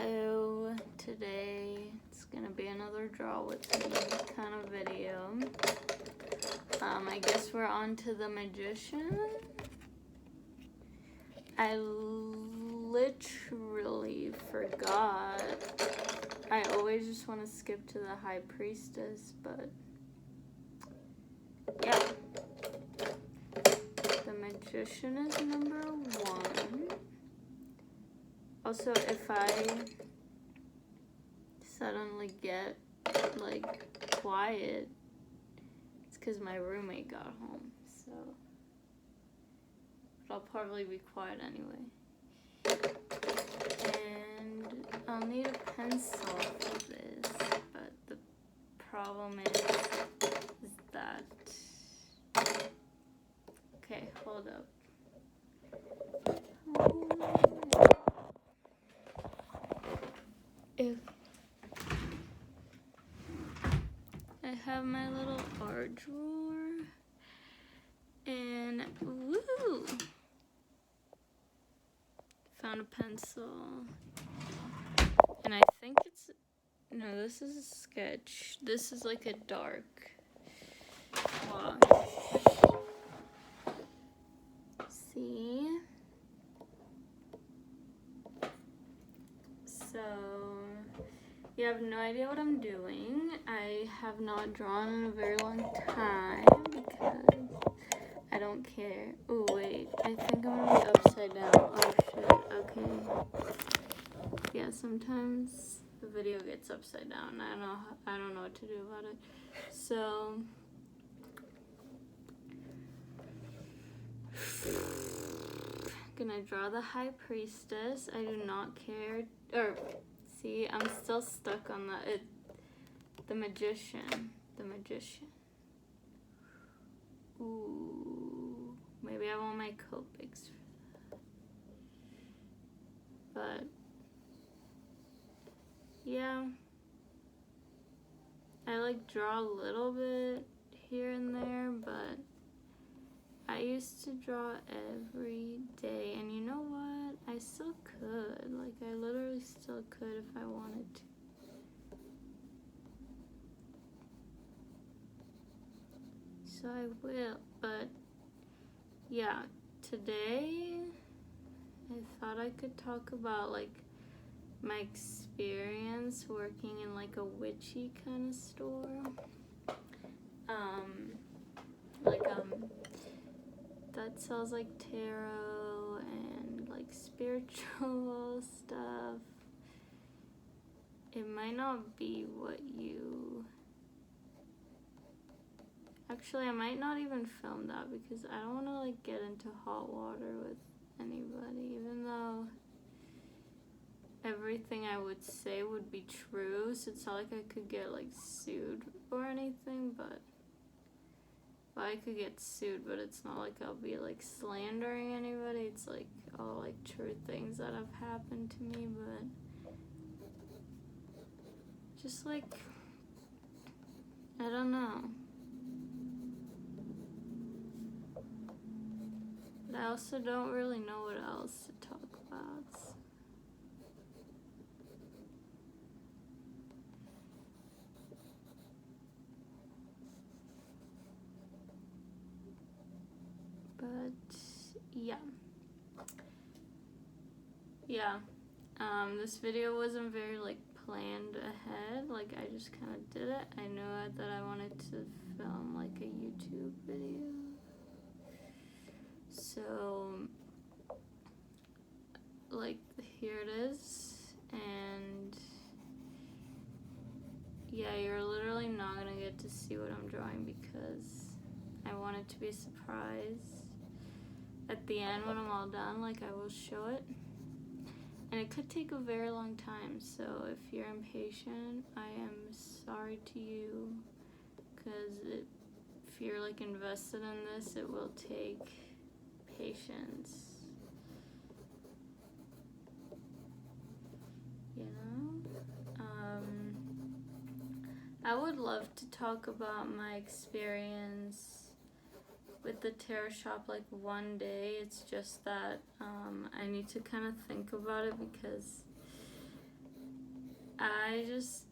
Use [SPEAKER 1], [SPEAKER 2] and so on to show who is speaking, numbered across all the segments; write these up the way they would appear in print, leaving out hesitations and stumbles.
[SPEAKER 1] So today it's gonna be another draw with me kind of video. I guess we're on to the Magician. I literally forgot. I always just want to skip to the High Priestess, but yeah. The Magician is number 1. Also, if I suddenly get, like, quiet, it's because my roommate got home, so. But I'll probably be quiet anyway. And I'll need a pencil for this, but the problem is that. Okay, hold up. If I have my little art drawer, and woo! Found a pencil. And I think it's, no, this is a sketch. This is like a dark wash. See? So, you have no idea what I'm doing. I have not drawn in a very long time because I don't care. Oh, wait. I think I'm gonna be upside down. Oh, shit. Okay. Yeah, sometimes the video gets upside down. I don't know what to do about it. So gonna draw the High Priestess. I do not care. Or see, I'm still stuck on the Magician. The Magician. Ooh, maybe I want my Copics for that. But yeah, I like draw a little bit here and there, but I used to draw every day, and you know what? I still could. Like, I literally still could if I wanted to. So I will, but yeah, today I thought I could talk about, like, my experience working in, like, a witchy kind of store. That sells, like, tarot and, like, spiritual stuff. It might not be what you... Actually, I might not even film that because I don't want to, like, get into hot water with anybody, even though everything I would say would be true, so it's not like I could get, like, sued or anything, but... Well, I could get sued, but it's not like I'll be, like, slandering anybody. It's, like, all, like, true things that have happened to me, but... Just, like... I don't know. But I also don't really know what else to talk about, so. But, yeah. Yeah. This video wasn't very, like, planned ahead. Like, I just kind of did it. I knew that I wanted to film, like, a YouTube video. So, like, here it is. And, yeah, you're literally not gonna get to see what I'm drawing because I want it to be a surprise. At the end, when I'm all done, like, I will show it. And it could take a very long time, so if you're impatient, I am sorry to you, because if you're, like, invested in this, it will take patience. You know? I would love to talk about my experience with the tarot shop, like, one day. It's just that I need to kind of think about it because I just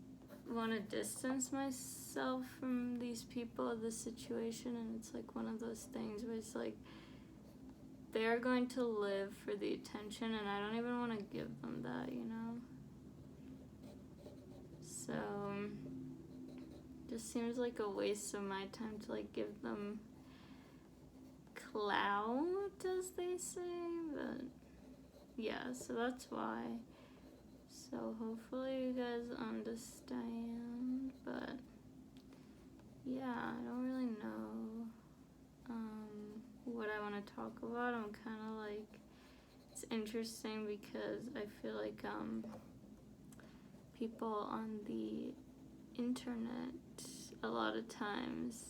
[SPEAKER 1] want to distance myself from these people, this situation, and it's like one of those things where it's like they're going to live for the attention, and I don't even want to give them that, you know? So, just seems like a waste of my time to like give them clout, as they say, but yeah, so that's why. So hopefully you guys understand, but yeah, I don't really know what I want to talk about. I'm kind of like, it's interesting because I feel like people on the internet a lot of times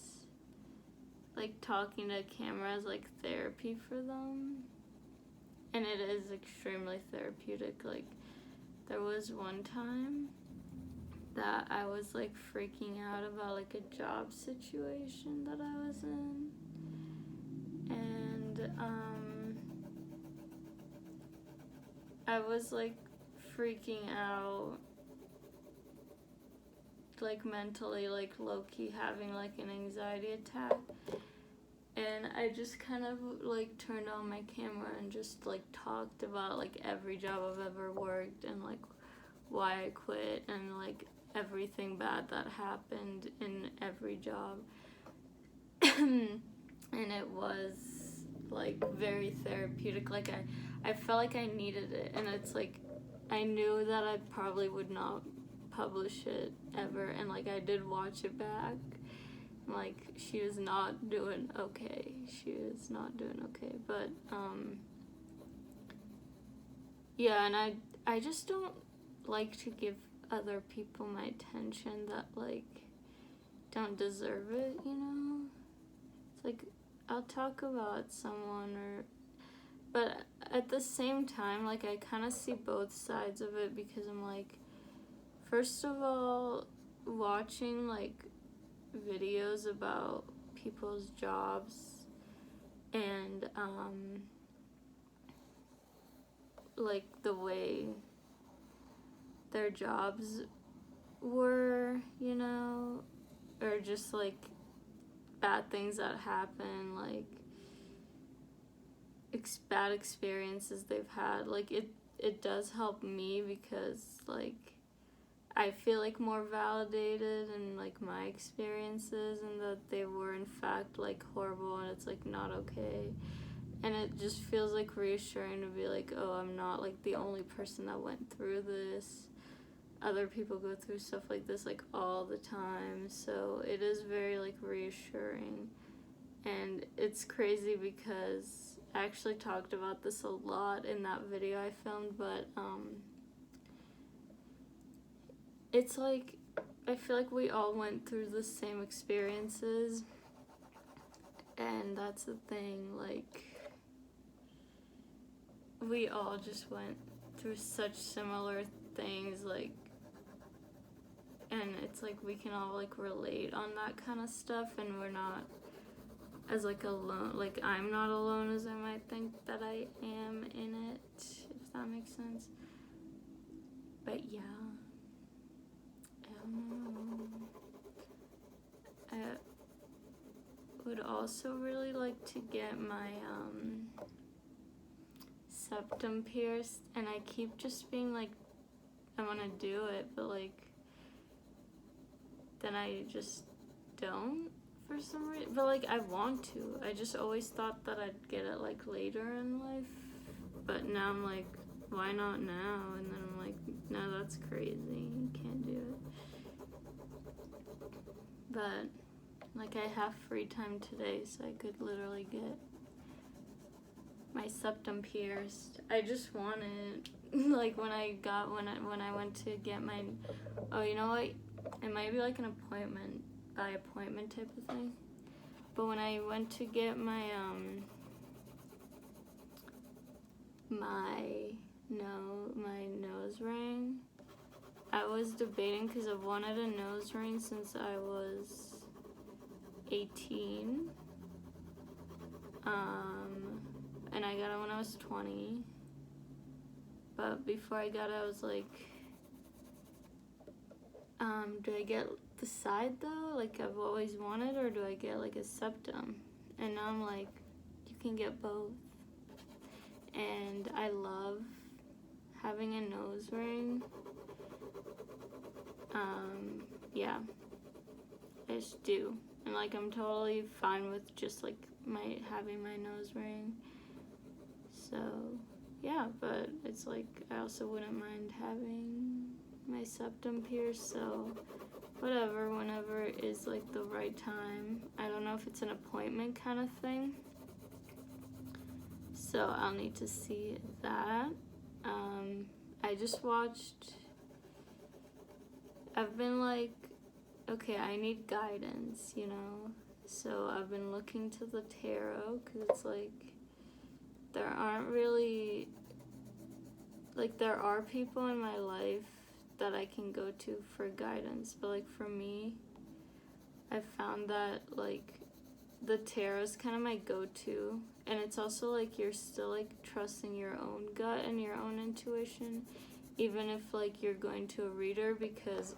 [SPEAKER 1] like talking to camera is like therapy for them, and it is extremely therapeutic. Like, there was one time that I was like freaking out about like a job situation that I was in, and I was like freaking out, like mentally, like low-key having like an anxiety attack, and I just kind of like turned on my camera and just like talked about like every job I've ever worked and like why I quit and like everything bad that happened in every job. And it was like very therapeutic. Like I felt like I needed it, and it's like I knew that I probably would not publish it ever, and like I did watch it back. Like, she was not doing okay. But yeah, and I just don't like to give other people my attention that like don't deserve it, you know? It's like I'll talk about someone, but at the same time, like, I kind of see both sides of it, because I'm like, first of all, watching like videos about people's jobs and like the way their jobs were, you know, or just like bad things that happen, like bad experiences they've had, like it does help me, because like I feel like more validated in like my experiences, and that they were in fact like horrible, and it's like not okay. And it just feels like reassuring to be like, oh, I'm not like the only person that went through this. Other people go through stuff like this like all the time. So it is very like reassuring. And it's crazy because I actually talked about this a lot in that video I filmed, but it's like, I feel like we all went through the same experiences, and that's the thing, like, we all just went through such similar things, like, and it's like we can all like relate on that kind of stuff, and we're not as like alone, like I'm not alone as I might think that I am in it, if that makes sense. But yeah, I would also really like to get my septum pierced, and I keep just being like, I want to do it, but like then I just don't for some reason. But like I want to. I just always thought that I'd get it like later in life, but now I'm like, why not now? And then I'm like, no, that's crazy. You can't do it. But like I have free time today, so I could literally get my septum pierced. I just want it. Like when I went to get my, oh, you know what? It might be like an appointment, by appointment type of thing. But when I went to get my my nose ring, I was debating, because I've wanted a nose ring since I was 18. And I got it when I was 20. But before I got it, I was like, do I get the side though, like I've always wanted, or do I get like a septum? And now I'm like, you can get both. And I love having a nose ring. Yeah, I just do. And like I'm totally fine with just like having my nose ring. So yeah, but it's like I also wouldn't mind having my septum pierced, so whatever, whenever is like the right time. I don't know if it's an appointment kind of thing, so I'll need to see that. I just watched, I've been like, okay, I need guidance, you know, so I've been looking to the tarot, because it's like, there aren't really, like, there are people in my life that I can go to for guidance, but like for me, I found that like the tarot is kind of my go-to, and it's also like you're still like trusting your own gut and your own intuition, even if like you're going to a reader, because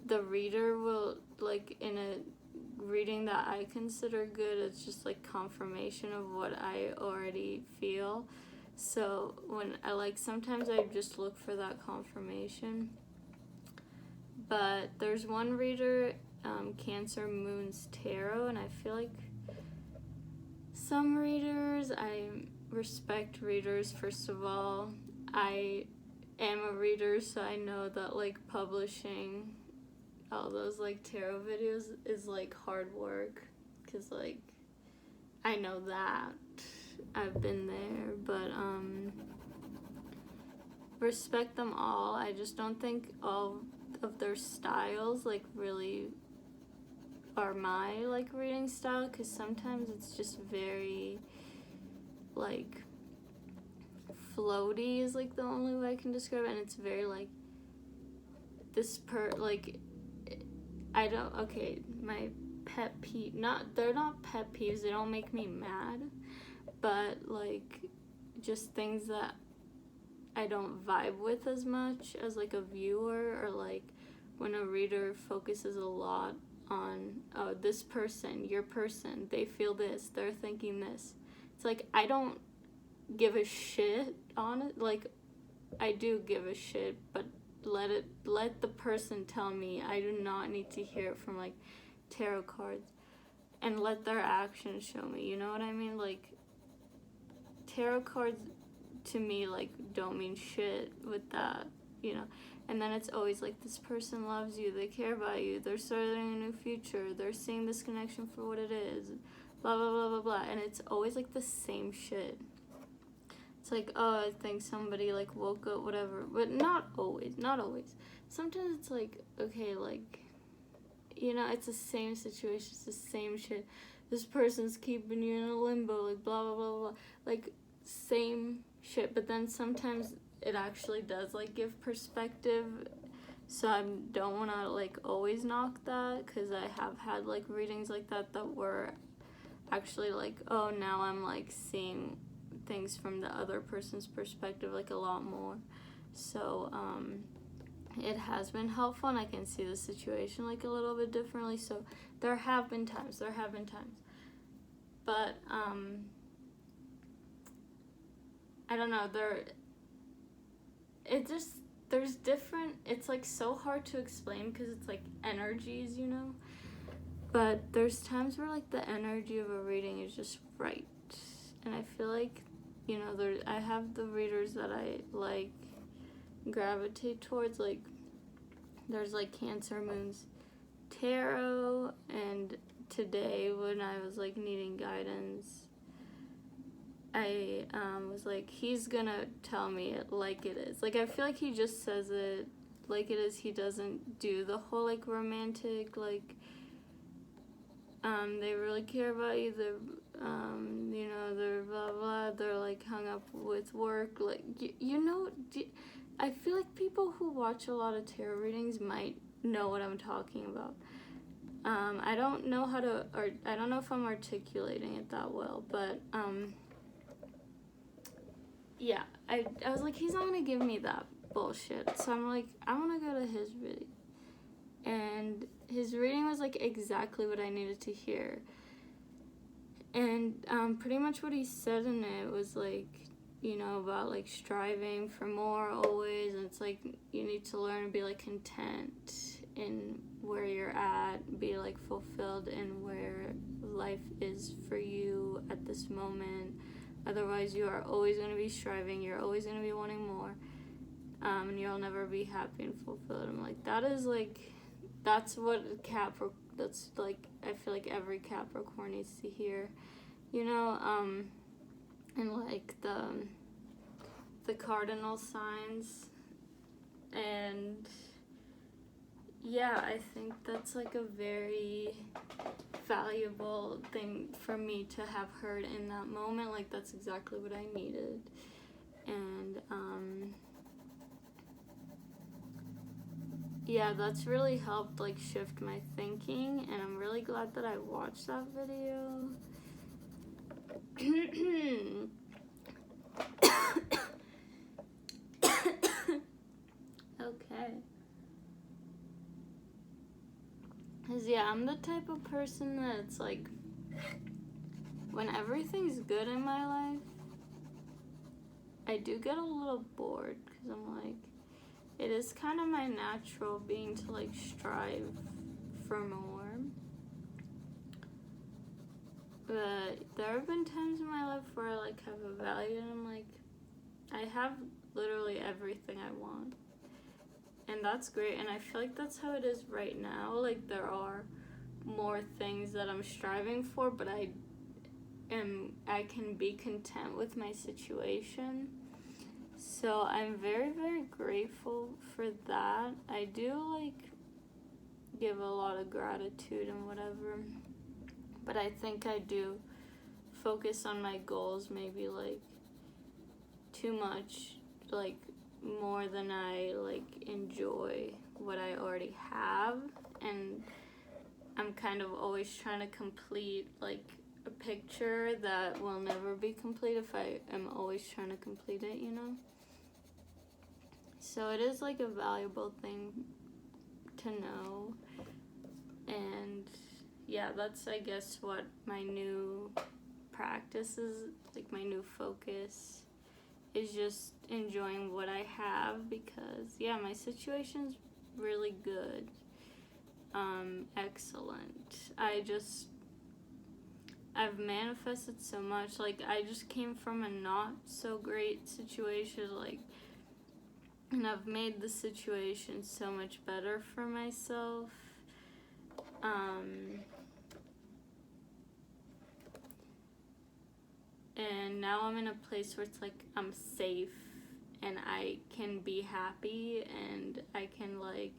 [SPEAKER 1] the reader will, like, in a reading that I consider good, it's just like confirmation of what I already feel. So when I like, sometimes I just look for that confirmation. But there's one reader, Cancer Moon's Tarot, and I feel like some readers, I respect readers, first of all. I am a reader, so I know that like publishing all those like tarot videos is like hard work, because like I know that. I've been there, but respect them all. I just don't think all of their styles like really are my like reading style, because sometimes it's just very like floaty is like the only way I can describe it, and it's very like I don't, okay, my pet peeve, they're not pet peeves, they don't make me mad, but like just things that I don't vibe with as much as like a viewer, or like when a reader focuses a lot on, oh, this person, your person, they feel this, they're thinking this. It's like, I don't give a shit on it. Like, I do give a shit, but let the person tell me. I do not need to hear it from like tarot cards, and let their actions show me, you know what I mean? Like, tarot cards to me like don't mean shit with that, you know. And then it's always like, this person loves you, they care about you, they're starting a new future, they're seeing this connection for what it is, blah blah blah blah blah. And it's always like the same shit. It's like, oh, I think somebody like woke up, whatever. But not always. Sometimes it's like, okay, like, you know, it's the same situation, it's the same shit. This person's keeping you in a limbo, like blah blah blah blah. Like, same shit. But then sometimes it actually does like give perspective. So I don't want to like always knock that, because I have had like readings like that were actually like, oh, now I'm like seeing things from the other person's perspective like a lot more. So it has been helpful, and I can see the situation like a little bit differently. So there have been times, but I don't know, there's different, it's like so hard to explain, because it's like energies, you know. But there's times where like the energy of a reading is just right, and I feel like, you know, I have the readers that I like gravitate towards. Like, there's like Cancer Moon's Tarot, and today when I was like needing guidance, I was like, he's gonna tell me it like it is. Like, I feel like he just says it like it is. He doesn't do the whole like romantic, like they really care about you, they're you know, they're blah blah, they're like hung up with work, like you know, I feel like people who watch a lot of tarot readings might know what I'm talking about. I don't know how to, or I don't know if I'm articulating it that well, but yeah, I was like, he's not gonna give me that bullshit, so I'm like, I want to go to his reading. and his reading was like exactly what I needed to hear. And pretty much what he said in it was like, you know, about like striving for more always, and it's like you need to learn to be like content in where you're at, be like fulfilled in where life is for you at this moment. Otherwise, you are always going to be striving, you're always going to be wanting more, and you'll never be happy and fulfilled. I'm like, that is like, that's what that's like, I feel like every Capricorn needs to hear, you know, and like the cardinal signs. And yeah, I think that's like a very valuable thing for me to have heard in that moment. Like, that's exactly what I needed. And yeah, that's really helped like shift my thinking, and I'm really glad that I watched that video. Okay. Because, yeah, I'm the type of person that's like, when everything's good in my life, I do get a little bored, because I'm like, it is kind of my natural being to like strive for more. But there have been times in my life where I like have a value, and I'm like, I have literally everything I want. And that's great, and I feel like that's how it is right now. Like, there are more things that I'm striving for, but I can be content with my situation. So I'm very, very grateful for that. I do like give a lot of gratitude and whatever, but I think I do focus on my goals maybe like too much, like more than I like enjoy what I already have. And I'm kind of always trying to complete like a picture that will never be complete if I am always trying to complete it, you know? So it is like a valuable thing to know. And yeah, that's I guess what my new practice is, like my new focus is, just enjoying what I have, because yeah, my situation's really good. Excellent. I've manifested so much. Like, I just came from a not so great situation, like, and I've made the situation so much better for myself. And now I'm in a place where it's like I'm safe and I can be happy and I can like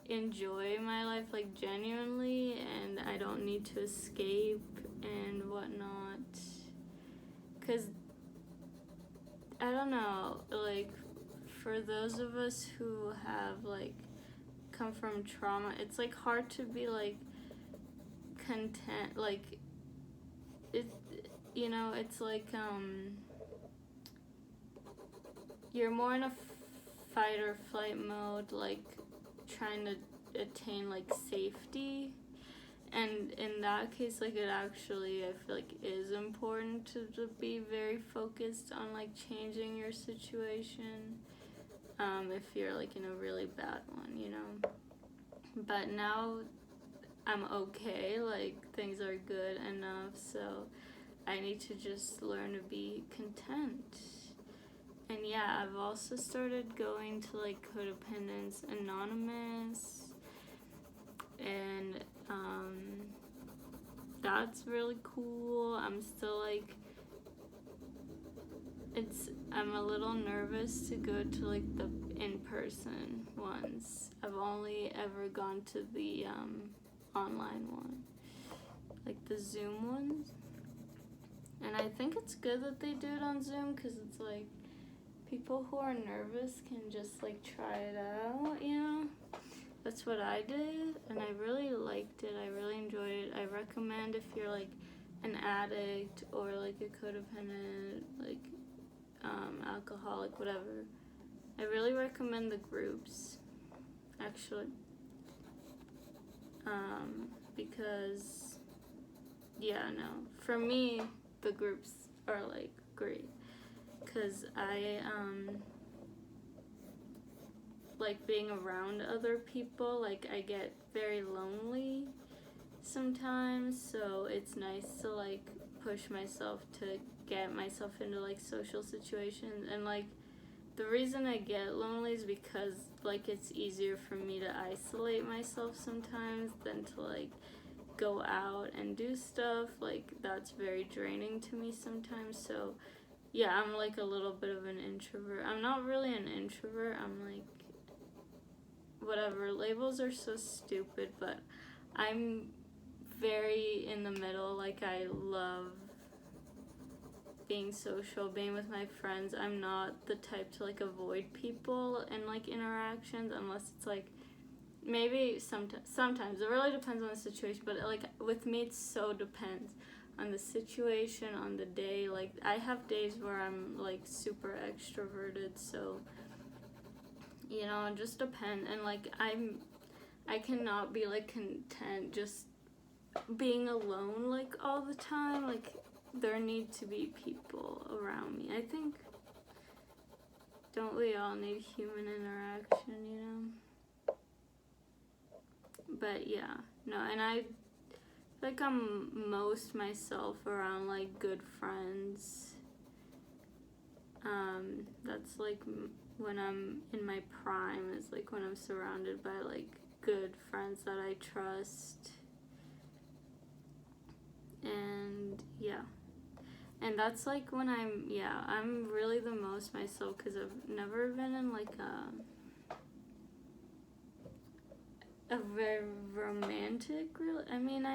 [SPEAKER 1] enjoy my life like genuinely, and I don't need to escape and whatnot. Because I don't know, like for those of us who have like come from trauma, it's like hard to be like content, like it, you know, it's like you're more in a fight or flight mode, like trying to attain like safety. And in that case, like it actually, I feel like is important to be very focused on like changing your situation, if you're like in a really bad one, you know. But now I'm okay, like things are good enough, so I need to just learn to be content. And yeah, I've also started going to like Codependence Anonymous, and that's really cool. I'm still like, I'm a little nervous to go to like the in-person ones. I've only ever gone to the online one, like the Zoom ones. And I think it's good that they do it on Zoom, because it's like people who are nervous can just like try it out, you know? That's what I did, and I really liked it. I really enjoyed it. I recommend if you're like an addict or like a codependent, like alcoholic, whatever. I really recommend the groups, actually. because, yeah, no. For me, the groups are, like, great. Because I, like being around other people. Like, I get very lonely sometimes, so it's nice to, like, push myself to get myself into, like, social situations. And, like, the reason I get lonely is because, like, it's easier for me to isolate myself sometimes than to, like, go out and do stuff. Like, that's very draining to me sometimes. So yeah, I'm, like, a little bit of an introvert. I'm not really an introvert. I'm, like, whatever. Labels are so stupid, but I'm very in the middle. Like, I love being social, being with my friends. I'm not the type to, like, avoid people and, like, interactions unless it's, like, maybe sometimes. It really depends on the situation, but, like, with me, it so depends on the situation, on the day. Like, I have days where I'm, like, super extroverted, so, you know, it just depends. And, like, I cannot be, like, content just being alone, like, all the time. Like, there need to be people around me. I think, don't we all need human interaction, you know? But yeah, no, and I like I'm most myself around, like, good friends. That's, like, when I'm in my prime is, like, when I'm surrounded by, like, good friends that I trust. And yeah, and that's, like, when I'm really the most myself, because I've never been in, like, a very romantic I mean,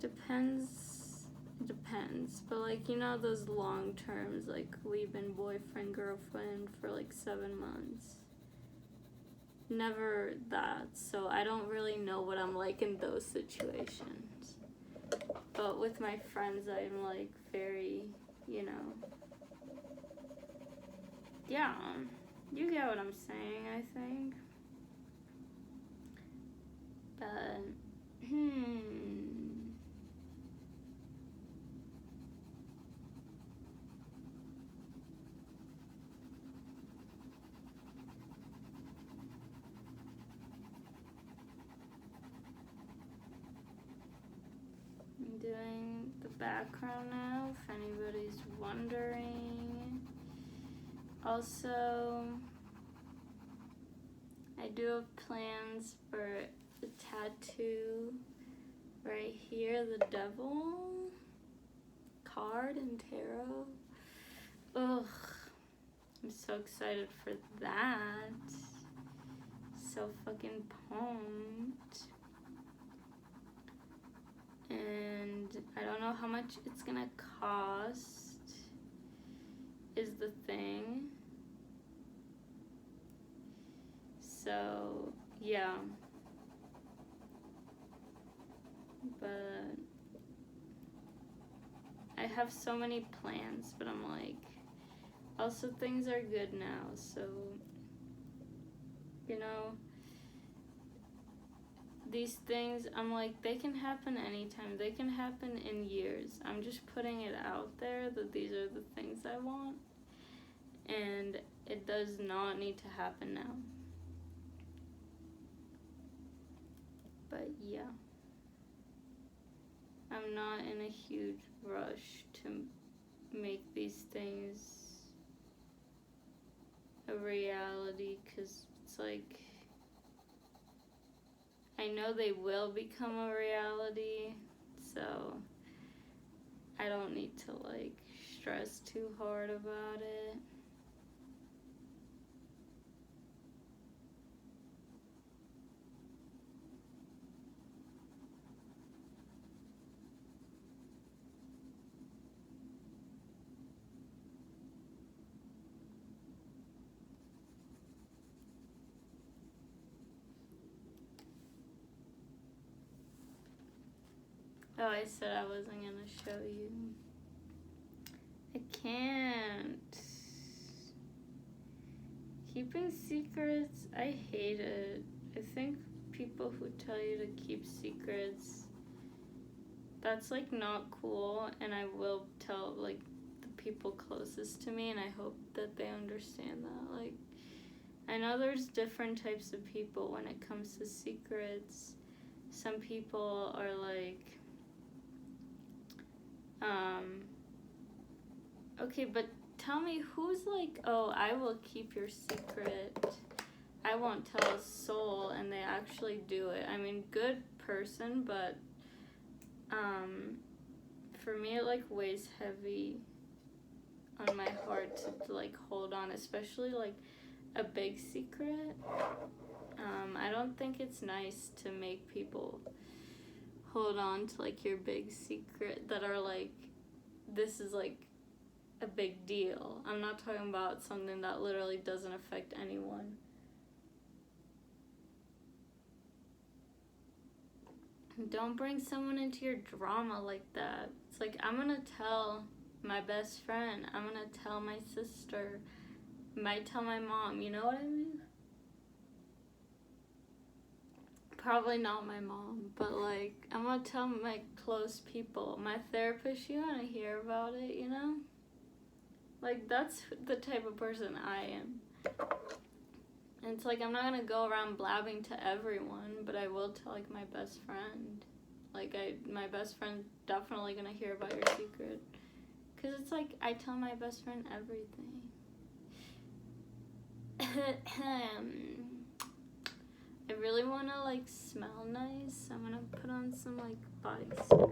[SPEAKER 1] depends, but, like, you know, those long terms, like, we've been boyfriend girlfriend for, like, 7 months. Never that, so I don't really know what I'm like in those situations. But with my friends, I'm, like, very, you know, yeah, you get what I'm saying, I think. But I'm doing the background now, if anybody's wondering. Also, I do have plans for a tattoo right here, the devil card and tarot. Ugh, I'm so excited for that. So fucking pumped. And I don't know how much it's gonna cost, is the thing. So, yeah. But I have so many plans, but I'm like, also things are good now, so, you know, these things, I'm like, they can happen anytime. They can happen in years. I'm just putting it out there that these are the things I want, and it does not need to happen now. But yeah, I'm not in a huge rush to make these things a reality, because it's like, I know they will become a reality, so I don't need to, like, stress too hard about it. Oh, I said I wasn't gonna show you. I can't. Keeping secrets, I hate it. I think people who tell you to keep secrets, that's like not cool, and I will tell like the people closest to me, and I hope that they understand that. Like, I know there's different types of people when it comes to secrets. Some people are like, okay, but tell me who's like, oh, I will keep your secret, I won't tell a soul, and they actually do it. I mean, good person, but for me it like weighs heavy on my heart to like hold on, especially like a big secret. I don't think it's nice to make people hold on to like your big secret that are like, this is like a big deal. I'm not talking about something that literally doesn't affect anyone. Don't bring someone into your drama like that. It's like, I'm gonna tell my best friend, I'm gonna tell my sister, might tell my mom, you know what I mean? Probably not my mom, but like, I'm gonna tell my close people, my therapist, you wanna hear about it, you know? Like, that's the type of person I am. And it's like, I'm not gonna go around blabbing to everyone, but I will tell like my best friend. Like, my best friend definitely gonna hear about your secret. Cause it's like, I tell my best friend everything. I really wanna like smell nice. I'm gonna put on some like body spray.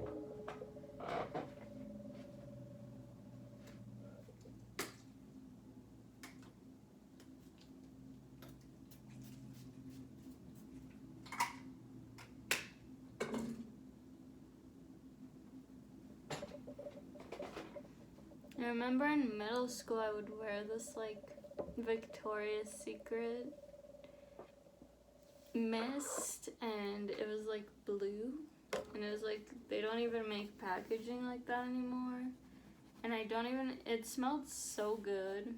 [SPEAKER 1] I remember in middle school I would wear this like Victoria's Secret mist, and it was like blue, and it was like, they don't even make packaging like that anymore, and it smelled so good,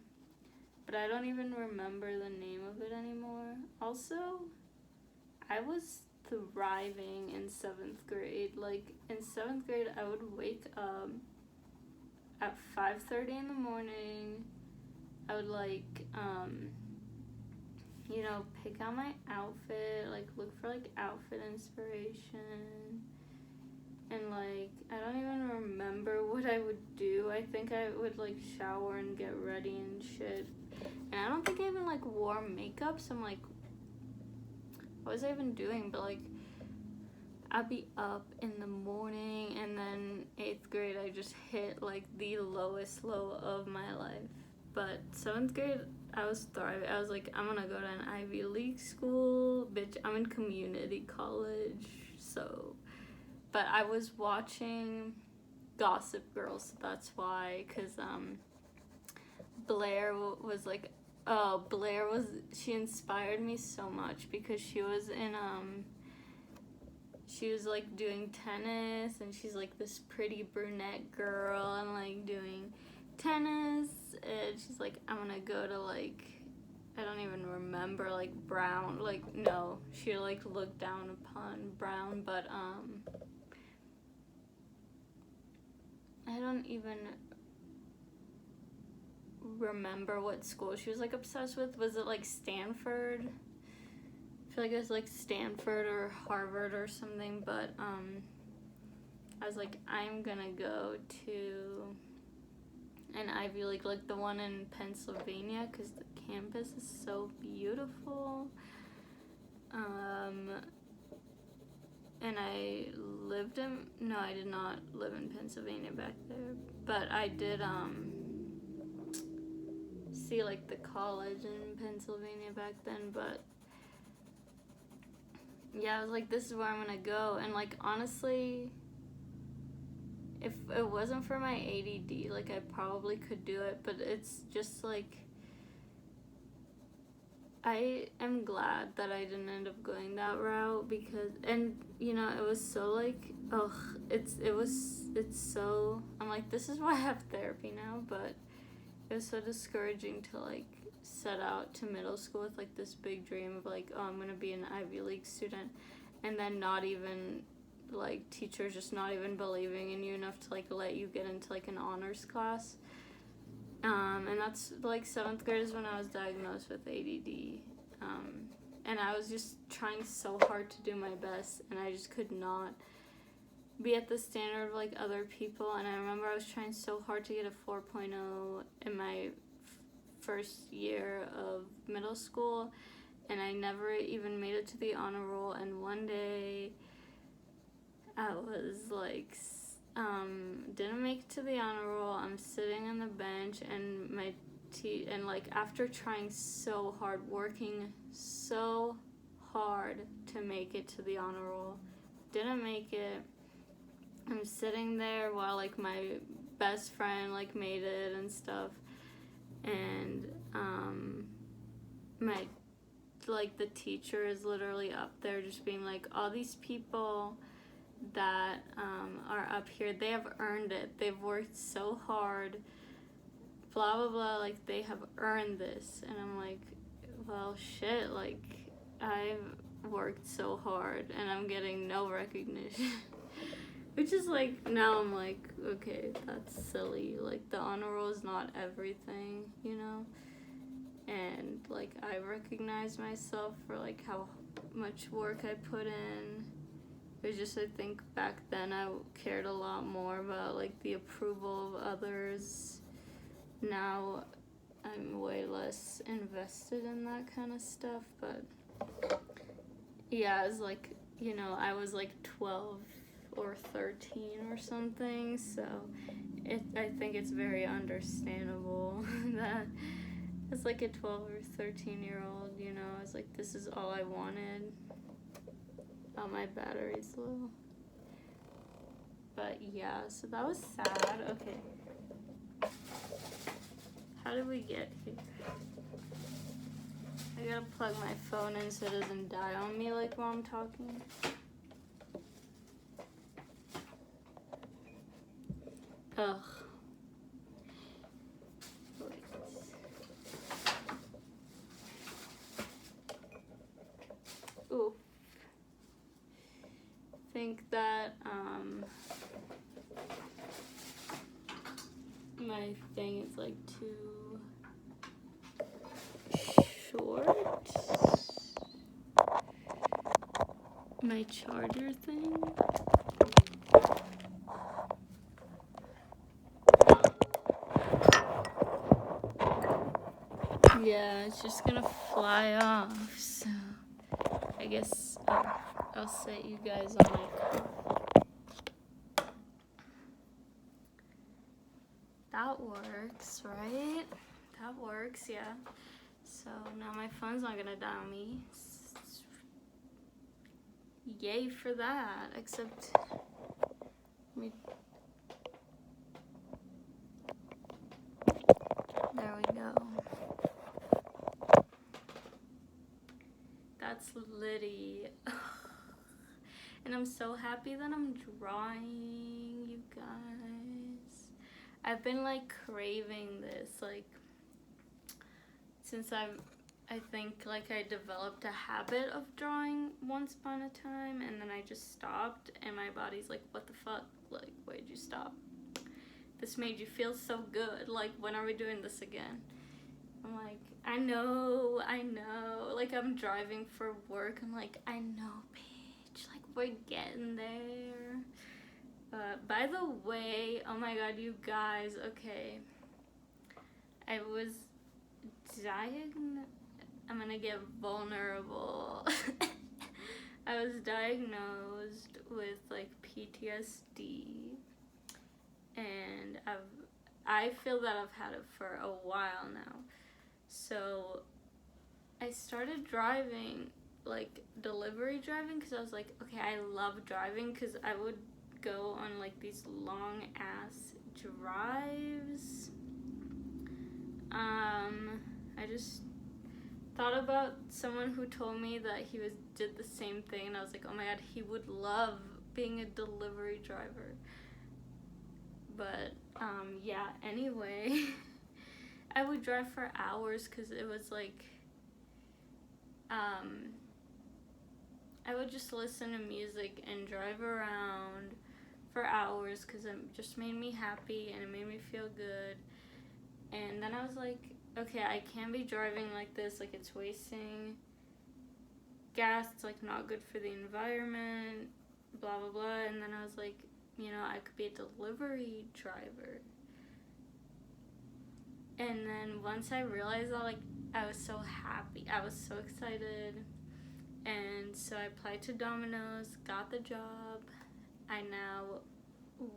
[SPEAKER 1] but I don't even remember the name of it anymore. Also, I was thriving in 7th grade. Like, in 7th grade I would wake up at 5:30 in the morning. I would like pick out my outfit, like look for like outfit inspiration, and like, I don't even remember what I would do. I think I would like shower and get ready and shit, and I don't think I even like wore makeup, so I'm like, what was I even doing? But like, I'd be up in the morning, and then 8th grade I just hit like the lowest low of my life. But 7th grade I was thriving. I was like, I'm gonna go to an Ivy League school, bitch. I'm in community college, so. But I was watching Gossip Girl, so that's why, cause Blair was like, she inspired me so much, because she was like doing tennis, and she's like this pretty brunette girl, and like doing tennis, and she's like, I'm gonna go to like, I don't even remember, like Brown, like, no, she like looked down upon Brown, but I don't even remember what school she was like obsessed with. Was it like Stanford? I feel like it was like Stanford or Harvard or something, but I was like, I'm gonna go to an Ivy League, like the one in Pennsylvania, because the campus is so beautiful. And I did not live in Pennsylvania back there, but I did see like the college in Pennsylvania back then. But yeah, I was like, this is where I'm gonna go. And like, honestly, if it wasn't for my ADD, like, I probably could do it, but it's just like, I am glad that I didn't end up going that route, because, and it was so like, it's so, I'm like, this is why I have therapy now, but it was so discouraging to like set out to middle school with like this big dream of like, oh, I'm gonna be an Ivy League student, and then not even like teachers just not even believing in you enough to like let you get into like an honors class. And that's like 7th grade is when I was diagnosed with ADD. And I was just trying so hard to do my best, and I just could not be at the standard of like other people. And I remember I was trying so hard to get a 4.0 in my first year of middle school, and I never even made it to the honor roll. And one day I was like, didn't make it to the honor roll. I'm sitting on the bench, and and like after trying so hard, working so hard to make it to the honor roll, didn't make it. I'm sitting there while like my best friend like made it and stuff, and my like the teacher is literally up there just being like, all these people that are up here, they have earned it, they've worked so hard, blah blah blah, like they have earned this. And I'm like, well shit, like I've worked so hard and I'm getting no recognition. Which is like, now I'm like, okay, that's silly, like the honor roll is not everything, you know? And like I recognize myself for like how much work I put in. It was just, I think back then I cared a lot more about like the approval of others. Now I'm way less invested in that kind of stuff. But yeah, it's like, you know, I was like 12 or 13 or something, so I think it's very understandable that as like a 12 or 13-year-old, you know, I was like, this is all I wanted. Oh, my battery's low. But yeah, so that was sad. Okay. How did we get here? I gotta plug my phone in so it doesn't die on me like while I'm talking. Ugh. Wait. Ooh. Think that my thing is like too short. My charger thing. Yeah, it's just gonna fly off, so I guess I'll set you guys on my car. That works, right? That works, yeah. So now my phone's not gonna die on me. Yay for that, except there we go. That's Liddy. And I'm so happy that I'm drawing, you guys. I've been like craving this, like since I think like I developed a habit of drawing once upon a time, and then I just stopped, and my body's like, what the fuck? Like, why'd you stop? This made you feel so good. Like, when are we doing this again? I'm like, I know. Like, I'm driving for work. I'm like, I know, bitch. Like, we're getting there. By the way, oh my god, you guys, okay. I was I'm gonna get vulnerable. I was diagnosed with like PTSD, and I feel that I've had it for a while now. So I started driving, like delivery driving, because I was like, okay, I love driving, because I would go on like these long ass drives. I just thought about someone who told me that he did the same thing, and I was like, oh my god, he would love being a delivery driver. But yeah, anyway, I would drive for hours because it was like, I would just listen to music and drive around for hours because it just made me happy and it made me feel good. And then I was like, okay, I can't be driving like this, like it's wasting gas, it's like not good for the environment, blah blah blah. And then I was like, I could be a delivery driver. And then once I realized that, like, I was so happy, I was so excited, and so I applied to Domino's, got the job. I now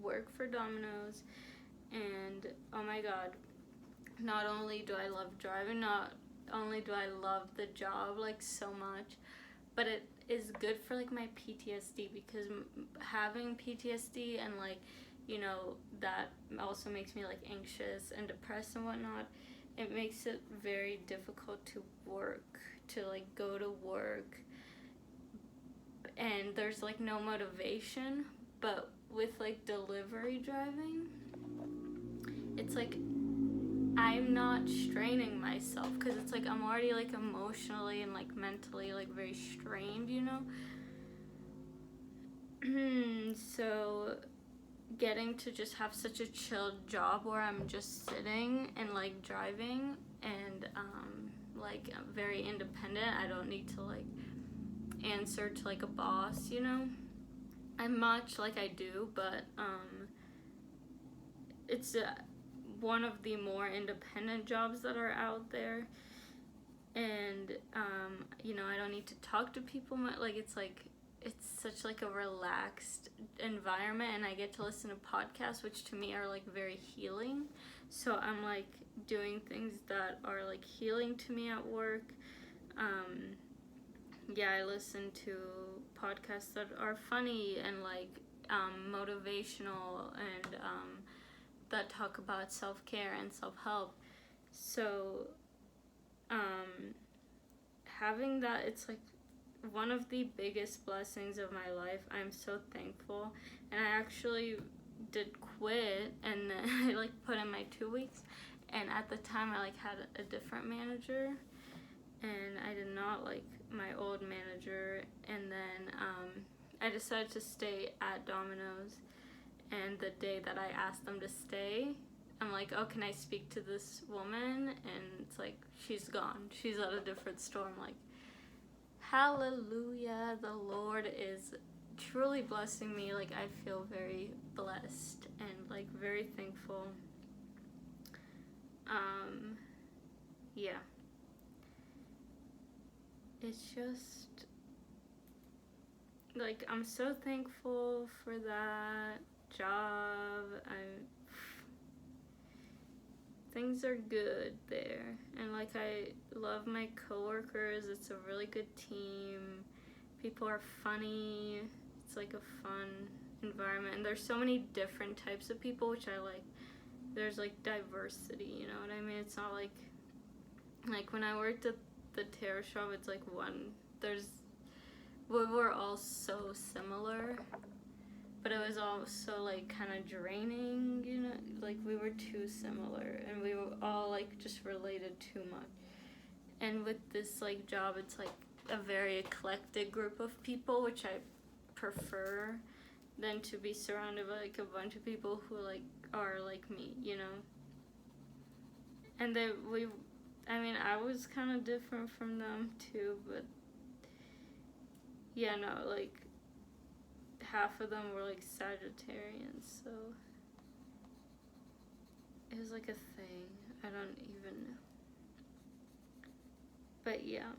[SPEAKER 1] work for Domino's, and oh my god, not only do I love driving, not only do I love the job like so much, but it is good for like my PTSD, because having PTSD and like, that also makes me like anxious and depressed and whatnot. It makes it very difficult to like go to work, and there's like no motivation. But with like delivery driving, it's like I'm not straining myself, because it's like I'm already like emotionally and like mentally like very strained, So getting to just have such a chill job where I'm just sitting and like driving and like I'm very independent. I don't need to like answer to like a boss, I'm much like I do, but it's one of the more independent jobs that are out there. And I don't need to talk to people much. Like it's such like a relaxed environment, and I get to listen to podcasts, which to me are like very healing. So I'm like doing things that are like healing to me at work. I listen to podcasts that are funny and like motivational, and that talk about self-care and self-help. So having that, it's like one of the biggest blessings of my life. I'm so thankful. And I actually did quit, and then I like put in my 2 weeks, and at the time I like had a different manager, and I did not like my old manager. And then I decided to stay at Domino's, and the day that I asked them to stay, I'm like, oh, can I speak to this woman? And it's like, she's gone. She's at a different store. I'm like, hallelujah, the Lord is truly blessing me. Like, I feel very blessed and like very thankful. Yeah. It's just like, I'm so thankful for that job. Things are good there, and like I love my coworkers. It's a really good team. People are funny. It's like a fun environment, and there's so many different types of people, which I like. There's like diversity, you know what I mean? It's not like when I worked at the tarot shop, it's like we were all so similar, but it was also like kind of draining, like we were too similar, and we were all like just related too much. And with this like job, it's like a very eclectic group of people, which I prefer than to be surrounded by like a bunch of people who like are like me, And I was kind of different from them too, but yeah, no, like half of them were like Sagittarians, so it was like a thing. I don't even know. But yeah,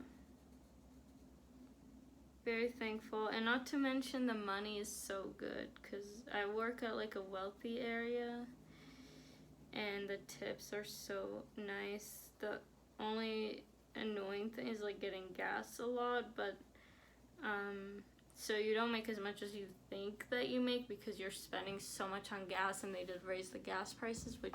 [SPEAKER 1] very thankful. And not to mention, the money is so good, because I work at like a wealthy area, and the tips are so nice. The only annoying thing is like getting gas a lot, but so you don't make as much as you think that you make, because you're spending so much on gas, and they did raise the gas prices, which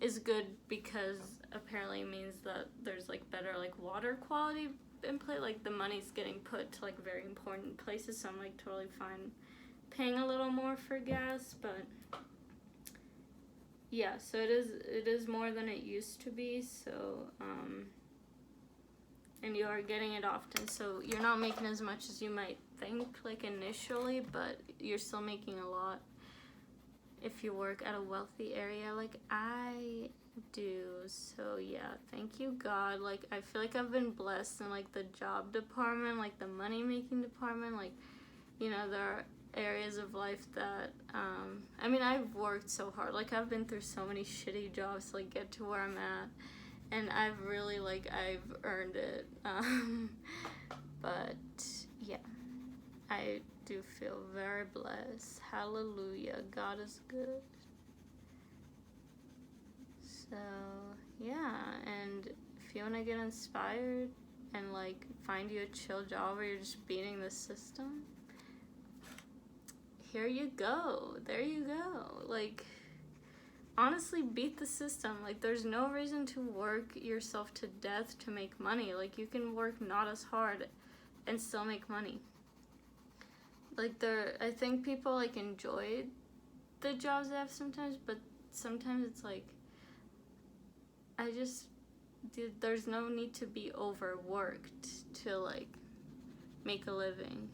[SPEAKER 1] is good, because apparently it means that there's like better like water quality in play. Like the money's getting put to like very important places, so I'm like totally fine paying a little more for gas. But yeah, so it is more than it used to be. So and you are getting it often, so you're not making as much as you might think like initially, but you're still making a lot if you work at a wealthy area like I do. So yeah, thank you God. Like I feel like I've been blessed in like the job department, like the money making department. Like, you know, there are areas of life that I mean, I've worked so hard. Like I've been through so many shitty jobs to like get to where I'm at, and I've really like I've earned it. But yeah, I do feel very blessed. Hallelujah. God is good. So yeah, and if you want to get inspired and like find you a chill job where you're just beating the system, here you go. There you go. Like, honestly, beat the system. Like, there's no reason to work yourself to death to make money. Like, you can work not as hard and still make money. Like, I think people like enjoy the jobs they have sometimes, but sometimes it's like, there's no need to be overworked to like make a living.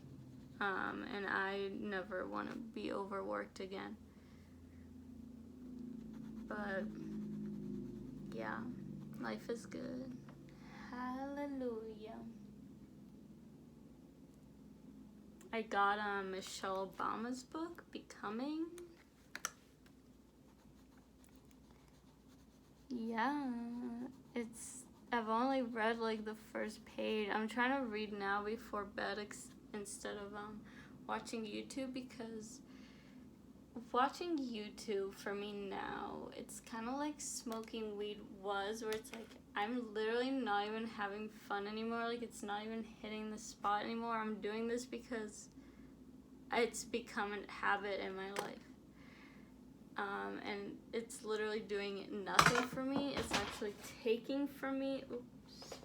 [SPEAKER 1] And I never want to be overworked again. But yeah, life is good. Hallelujah. I got Michelle Obama's book, Becoming. Yeah, I've only read like the first page. I'm trying to read now before bed instead of watching YouTube, because watching YouTube for me now, it's kind of like smoking weed was, where it's like I'm literally not even having fun anymore. Like it's not even hitting the spot anymore. I'm doing this because it's become a habit in my life. And it's literally doing nothing for me. It's actually taking from me. Oops.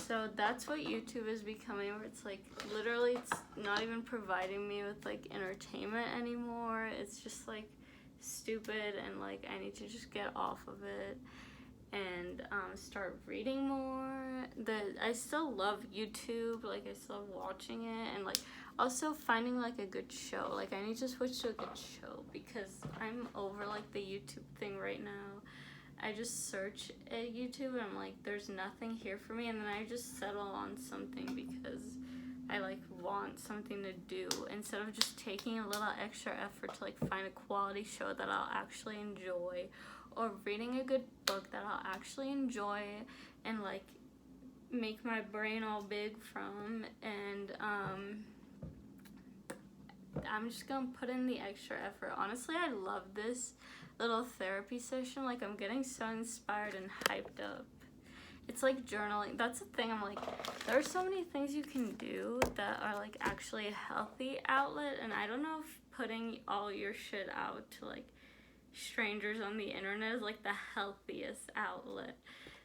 [SPEAKER 1] So that's what YouTube is becoming, where it's like literally it's not even providing me with like entertainment anymore. It's just like stupid, and like I need to just get off of it and start reading more. I still love YouTube, like I still love watching it, and like also finding like a good show. Like I need to switch to a good show because I'm over like the YouTube thing right now. I just search at YouTube and I'm like, there's nothing here for me, and then I just settle on something because I like want something to do instead of just taking a little extra effort to like find a quality show that I'll actually enjoy, or reading a good book that I'll actually enjoy and like make my brain all big from. And I'm just gonna put in the extra effort. Honestly, I love this little therapy session. Like I'm getting so inspired and hyped up. It's like journaling. That's the thing. I'm like, there are so many things you can do that are like actually a healthy outlet, and I don't know if putting all your shit out to like strangers on the internet is like the healthiest outlet.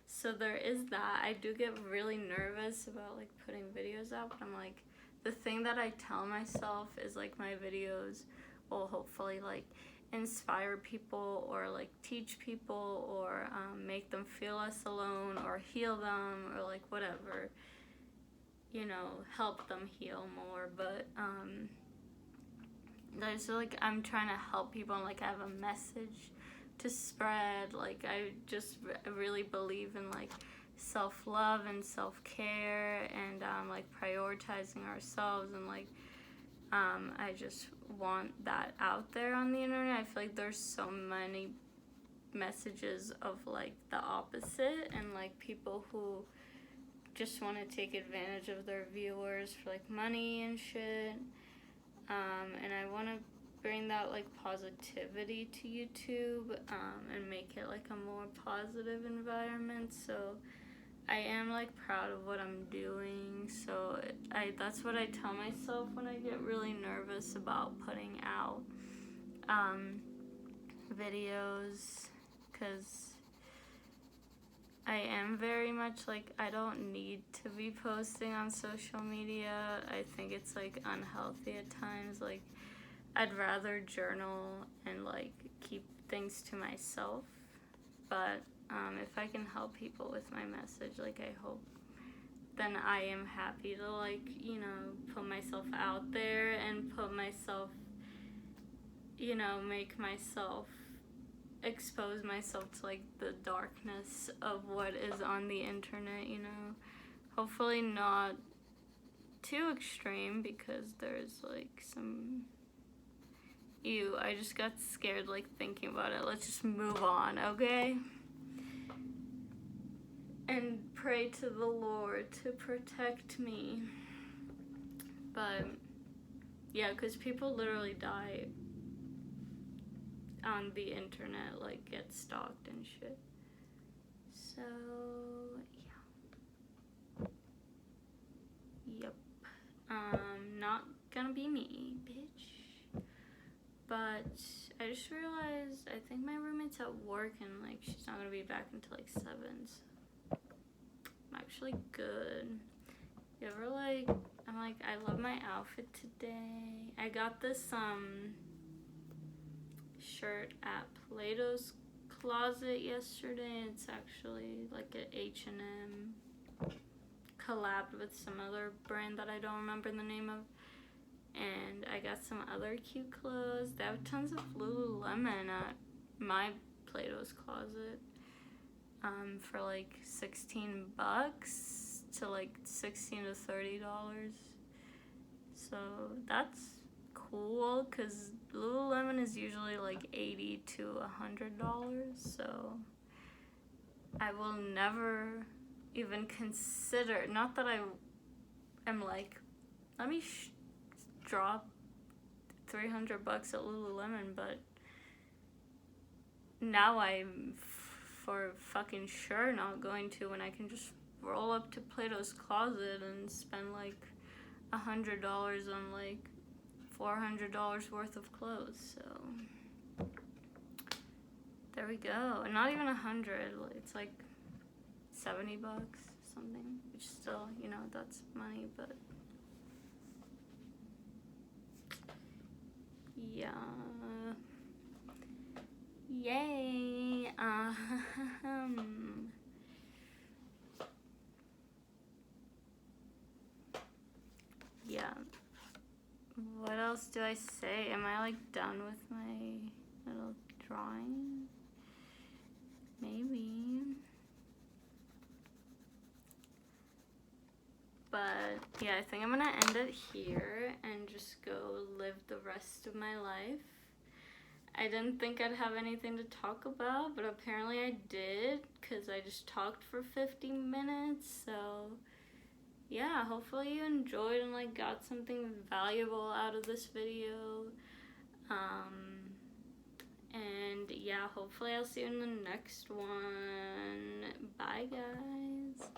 [SPEAKER 1] So there is that. I do get really nervous about like putting videos out, but I'm like, the thing that I tell myself is like my videos will hopefully like inspire people or like teach people or make them feel less alone or heal them or like whatever, you know, help them heal more. But there's like I'm trying to help people, and like I have a message to spread. Like I just really believe in like self-love and self-care, and like prioritizing ourselves, and like I just want that out there on the internet. I feel like there's so many messages of like the opposite, and like people who just want to take advantage of their viewers for like money and shit. And I want to bring that like positivity to YouTube, and make it like a more positive environment. So I am like proud of what I'm doing. So that's what I tell myself when I get really nervous about putting out videos, because I am very much like, I don't need to be posting on social media. I think it's like unhealthy at times. Like I'd rather journal and like keep things to myself, but if I can help people with my message, like I hope, then I am happy to like, you know, put myself out there and put myself, you know, make myself expose myself to like the darkness of what is on the internet, you know. Hopefully not too extreme, because there's like some I just got scared like thinking about it. Let's just move on, okay? And pray to the Lord to protect me. But yeah, because people literally die on the internet, like get stalked and shit. So yeah. Yep. Not gonna be me, bitch. But I just realized I think my roommate's at work and like she's not gonna be back until like 7. So I'm actually good. You ever like, I'm like, I love my outfit today. I got this shirt at Plato's Closet yesterday. It's actually like an H&M collabed with some other brand that I don't remember the name of. And I got some other cute clothes. They have tons of Lululemon at my Plato's Closet for like $16 to like $16 to $30. So that's cool, because Lululemon is usually like $80 to $100. So I will never even consider, not that I am like, let me drop $300 at Lululemon, but now I'm for fucking sure not going to, when I can just roll up to Plato's Closet and spend like $100 on like $400 worth of clothes. So there we go. And not even 100, it's like $70 something, which still, you know, that's money, but yeah. Yay. Yeah. What else do I say? Am I like done with my little drawing? Maybe. But yeah, I think I'm gonna end it here and just go live the rest of my life. I didn't think I'd have anything to talk about, but apparently I did, because I just talked for 50 minutes. So yeah, hopefully you enjoyed and like got something valuable out of this video. And yeah, hopefully I'll see you in the next one. Bye guys.